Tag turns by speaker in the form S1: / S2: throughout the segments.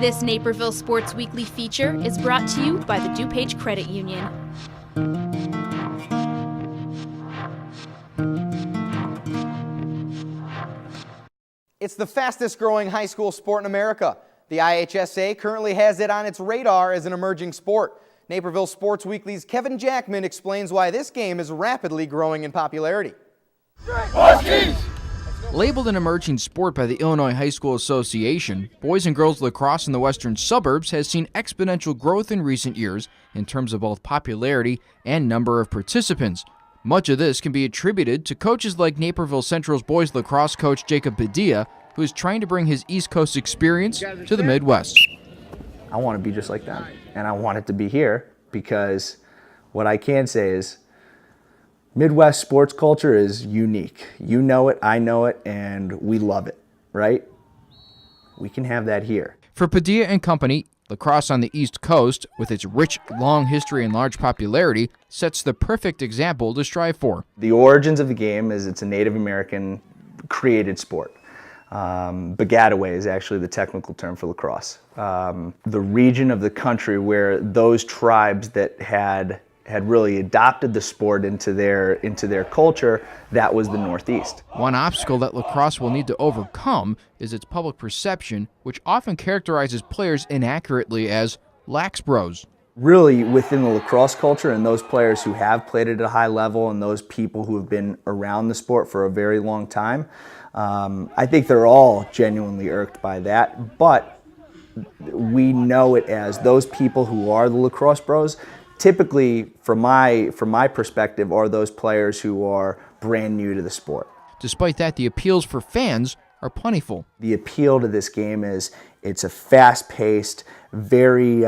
S1: This Naperville Sports Weekly feature is brought to you by the DuPage Credit Union.
S2: It's the fastest growing high school sport in America. The IHSA currently has it on its radar as an emerging sport. Naperville Sports Weekly's Kevin Jackman explains why this game is rapidly growing in popularity.
S3: Labeled an emerging sport by the Illinois High School Association, boys and girls lacrosse in the western suburbs has seen exponential growth in recent years in terms of both popularity and number of participants. Much of this can be attributed to coaches like Naperville Central's boys lacrosse coach Jacob Padilla, who is trying to bring his East Coast experience to the Midwest.
S4: I want to be just like them, and I want it to be here because what I can say is Midwest sports culture is unique. You know it, I know it, and we love it, right? We can have that here.
S3: For Padilla and company, lacrosse on the East Coast, with its rich, long history and large popularity, sets the perfect example to strive for.
S4: The origins of the game is it's a Native American created sport. Begataway is actually the technical term for lacrosse. The region of the country where those tribes that had really adopted the sport into their culture, that was the Northeast.
S3: One obstacle that lacrosse will need to overcome is its public perception, which often characterizes players inaccurately as lax bros.
S4: Really, within the lacrosse culture and those players who have played at a high level and those people who have been around the sport for a very long time, I think they're all genuinely irked by that, but we know it as those people who are the lacrosse bros. Typically, from my perspective, are those players who are brand new to the sport.
S3: Despite that, the appeals for fans are plentiful.
S4: The appeal to this game is it's a fast-paced, very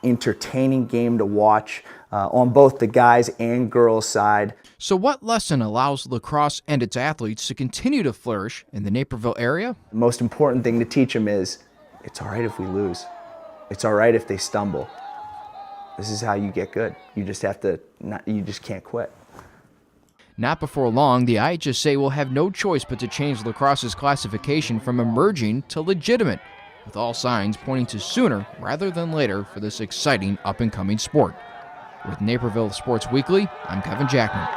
S4: entertaining game to watch on both the guys and girls side.
S3: So what lesson allows lacrosse and its athletes to continue to flourish in the Naperville area?
S4: The most important thing to teach them is it's all right if we lose. It's all right if they stumble. This is how you get good. You just have to, you just can't quit.
S3: Not before long, the IHSA will have no choice but to change lacrosse's classification from emerging to legitimate, with all signs pointing to sooner rather than later for this exciting up-and-coming sport. With Naperville Sports Weekly, I'm Kevin Jackman.